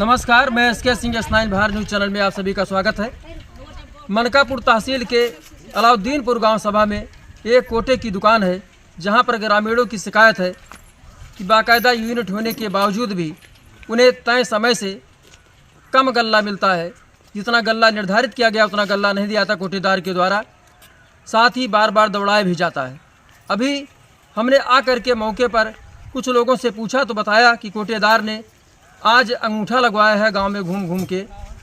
नमस्कार, मैं S K Singh S9 Bihar news channel में आप सभी का स्वागत है। मनकापुर तहसील के अलाउद्दीनपुर गांव सभा में एक कोटे की दुकान है, जहां पर ग्रामीणों की शिकायत है कि बाकायदा यूनिट होने के बावजूद भी उन्हें तय समय से कम गल्ला मिलता है। जितना गल्ला निर्धारित किया गया उतना गल्ला नहीं दिया जाता कोटेदार के द्वारा, साथ ही बार बार दौड़ाया भी जाता है। अभी हमने आकर के मौके पर कुछ लोगों से पूछा तो बताया कि कोटेदार ने आज अंगूठा लगवाया है गांव में घूम घूम के,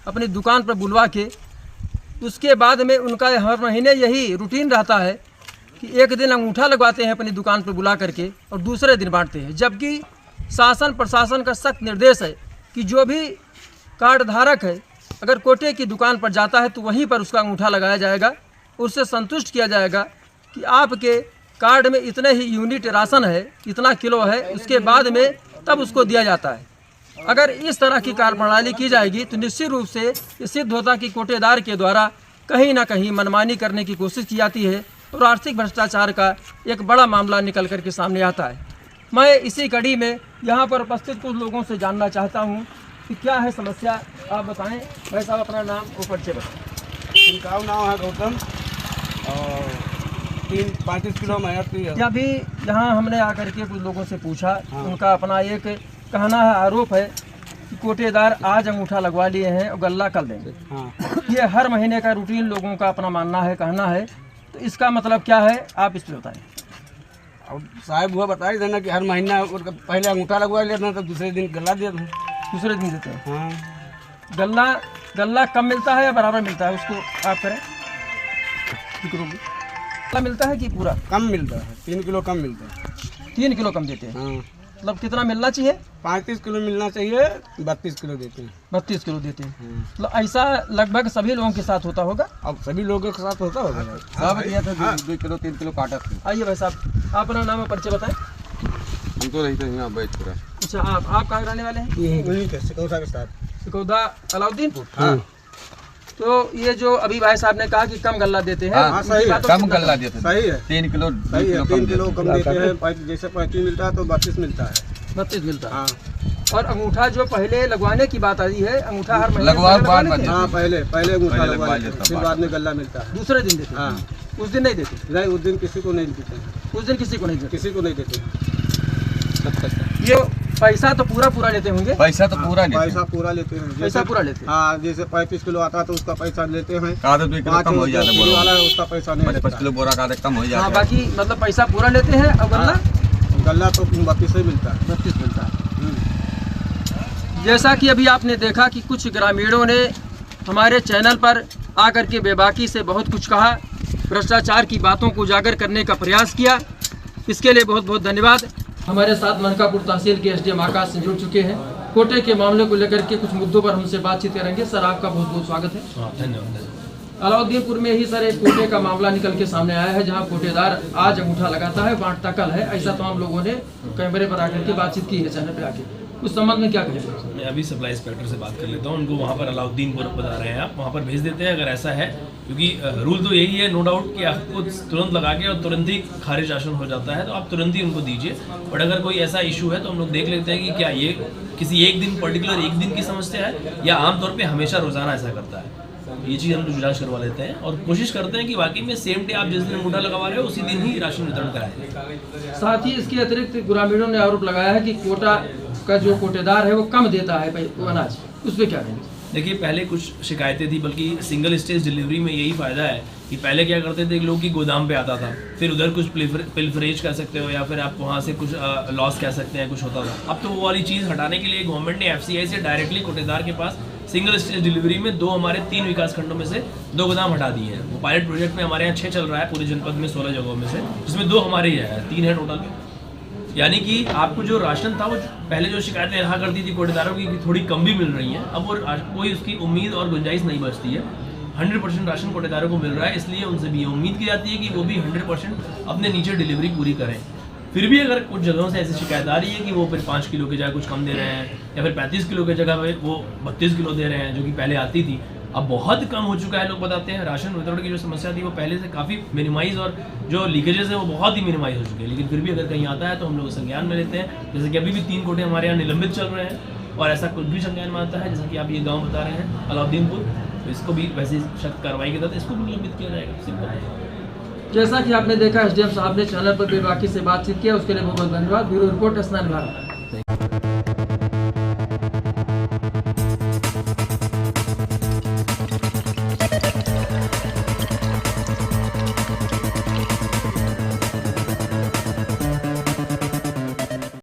अपनी दुकान पर बुलवा के। उसके बाद में उनका हर महीने यही रूटीन रहता है कि एक दिन अंगूठा लगवाते हैं अपनी दुकान पर बुला करके और दूसरे दिन बांटते हैं। जबकि शासन प्रशासन का सख्त निर्देश है कि जो भी कार्ड धारक है अगर कोटे की दुकान पर जाता है तो वहीं पर उसका अंगूठा लगाया जाएगा, उससे संतुष्ट किया जाएगा कि आपके कार्ड में इतने ही यूनिट राशन है, इतना किलो है, उसके बाद में तब उसको दिया जाता है। अगर इस तरह की कार्यप्रणाली की जाएगी तो निश्चित रूप से ये सिद्ध होता कि कोटेदार के द्वारा कहीं ना कहीं मनमानी करने की कोशिश की जाती है और आर्थिक भ्रष्टाचार का एक बड़ा मामला निकल कर के सामने आता है। मैं इसी कड़ी में यहाँ पर उपस्थित कुछ लोगों से जानना चाहता हूँ कि क्या है समस्या, आप बताएं। भाई साहब अपना नाम और परिचय बताएं। इनका नाम है गौतम और 35 किलो में अभी यहाँ हमने आकर के कुछ लोगों से पूछा, उनका अपना एक कहना है, आरोप है कि कोटेदार आज अंगूठा लगवा लिए हैं और गल्ला कल देंगे। ये हर महीने का रूटीन लोगों का अपना मानना है, कहना है, तो इसका मतलब क्या है आप इस पर बताएं। अब साहब हुआ बता ही देना कि हर महीना पहले अंगूठा लगवा लेना तो दूसरे दिन गल्ला देते हैं। दूसरे दिन देते हैं। हाँ। गल्ला कम मिलता है या बराबर मिलता है, उसको आप करें। गल्ला मिलता है कि पूरा कम मिलता है, 3 किलो कम मिलता है। 3 किलो कम देते हैं। हाँ। मतलब कितना मिलना चाहिए? 35 किलो मिलना चाहिए, 32 किलो देते हैं। 32 किलो देते हैं। मतलब ऐसा लगभग सभी लोगों के साथ होता होगा। अब सभी लोगों के साथ होता होगा। सब दिया था 2 किलो 3 किलो काटा था। आइए भाई साहब, अपना नाम और परिचय बताएं। हम तो रहते हैं बैठपुरा। अच्छा, आप कहाँ रहने वाले हैं? सिकौदा के साथ। सिकौदा अलाउद्दीनपुर। हाँ। तो ये जो अभी भाई साहब ने कहा कि कम गल्ला देते हैं, हाँ, सही है, कम गल्ला देते हैं। सही है, 3 किलो सही है, 3 किलो कम देते हैं। जैसे 35 मिलता है तो 32 मिलता है। 32 मिलता है। हाँ। और अंगूठा जो पहले लगवाने की बात आई है, अंगूठा हर महीने लगवा पहले बाद लगवा लेते हैं? हाँ, पहले अंगूठा लगवा लगवा लेते हैं, लेता फिर बाद में गल्ला मिलता है। दूसरे दिन देते हैं। हाँ। उस दिन नहीं देते? नहीं, उस दिन किसी को नहीं देते हैं। उस दिन किसी को नहीं देते। किसी को नहीं देते हैं। ये पैसा तो पूरा लेते होंगे? पैसा तो पूरा नहीं। पैसा पूरा लेते हैं। पैसा पूरा लेते हैं। हाँ, जैसे 35 किलो आता है तो उसका पैसा लेते हैं। आधा 2 किलो कम हो जाता है। वाला है उसका पैसा नहीं 5 किलो बोरा का कम हो हाँ, जाता है। बाकी मतलब पैसा पूरा लेते हैं और गल्ला गल्ला तो 32 ही मिलता है। 32 मिलता है। जैसा कि अभी आपने देखा कि कुछ ग्रामीणों ने हमारे चैनल पर आकर के बेबाकी से बहुत कुछ कहा, भ्रष्टाचार की बातों को उजागर करने का प्रयास किया। इसके लिए बहुत बहुत धन्यवाद। हमारे साथ मनकापुर तहसील के SDM आकाश से जुड़ चुके हैं। कोटे के मामले को लेकर के कुछ मुद्दों पर हमसे बातचीत करेंगे। सर, आपका बहुत बहुत स्वागत है। धन्यवाद। अलाउद्दीनपुर में ही सर एक कोटे का मामला निकल के सामने आया है, जहां कोटेदार आज अंगूठा लगाता है, बांटता कल है। ऐसा तमाम लोगों ने कैमरे पर आकर के बातचीत की है चैनल पे आके। उस संबंध में क्या कहेंगे? मैं अभी सप्लाई इंस्पेक्टर से बात कर लेता हूँ। उनको वहाँ पर अलाउद्दीनपुर बता रहे हैं, आप वहाँ पर भेज देते हैं अगर ऐसा है, क्योंकि रूल तो यही है नो डाउट कि आपको तुरंत लगा के और तुरंत ही खारिज राशन हो जाता है, तो आप तुरंत ही उनको दीजिए। बट अगर कोई ऐसा इशू है तो हम लोग देख लेते हैं कि क्या ये किसी एक दिन पर्टिकुलर एक दिन की समस्या है या आमतौर पर हमेशा रोजाना ऐसा करता है। ये चीज़ हम लोग जांच करवा लेते हैं और कोशिश करते हैं कि वाकई में सेम डे आप जिस दिन अंगूठा लगवा रहे हो उसी दिन ही राशन वितरण कराएं। साथ ही इसके अतिरिक्त ग्रामीणों ने आरोप लगाया है कि कोटा का जो कोटेदार है वो कम देता है अनाज, उस पर क्या कहेंगे? देखिए, पहले कुछ शिकायतें थी, बल्कि सिंगल स्टेज डिलीवरी में यही फ़ायदा है कि पहले क्या करते थे लोग कि गोदाम पे आता था, फिर उधर कुछ पिलफरेज कह सकते हो या फिर आप वहाँ से कुछ लॉस कह सकते हैं, कुछ होता था। अब तो वो वाली चीज़ हटाने के लिए गवर्नमेंट ने FCI से डायरेक्टली कोटेदार के पास सिंगल स्टेज डिलीवरी में हमारे 3 विकास खंडों में से 2 गोदाम हटा दिए हैं। वो पायलट प्रोजेक्ट में हमारे यहाँ 6 चल रहा है पूरे जनपद में 16 जगहों में से, जिसमें 2 हमारे ही है, 3 है टोटल। यानी कि आपको जो राशन था वो पहले जो शिकायतें रहा करती थी कोटेदारों की कि थोड़ी कम भी मिल रही हैं, अब वो कोई उसकी उम्मीद और गुंजाइश नहीं बचती है। 100% राशन कोटेदारों को मिल रहा है, इसलिए उनसे भी ये उम्मीद की जाती है कि वो भी 100% अपने नीचे डिलीवरी पूरी करें। फिर भी अगर कुछ जगहों से ऐसी शिकायत आ रही है कि वो फिर 5 किलो की जगह कुछ कम दे रहे हैं या फिर 35 किलो की जगह पे वो 32 किलो दे रहे हैं, जो कि पहले आती थी, अब बहुत कम हो चुका है। लोग बताते हैं राशन वितरण की जो समस्या थी वो पहले से काफ़ी मिनिमाइज और जो लीकेजेस है वो बहुत ही मिनिमाइज हो चुके हैं, लेकिन फिर भी अगर कहीं आता है तो हम लोग संज्ञान में लेते हैं। जैसे कि अभी भी 3 कोटे हमारे यहाँ निलंबित चल रहे हैं और ऐसा कुछ भी संज्ञान में आता है, जैसा कि आप ये गाँव बता रहे हैं अलाउद्दीनपुर, तो इसको भी वैसे सख्त कार्रवाई के तहत इसको भी निलंबित किया जाएगा। सिंपल। जैसा कि आपने देखा एसडीएम साहब ने चैनल पर बेबाकी से बातचीत किया, उसके लिए बहुत बहुत धन्यवाद। ब्यूरो रिपोर्ट एस9 भारत।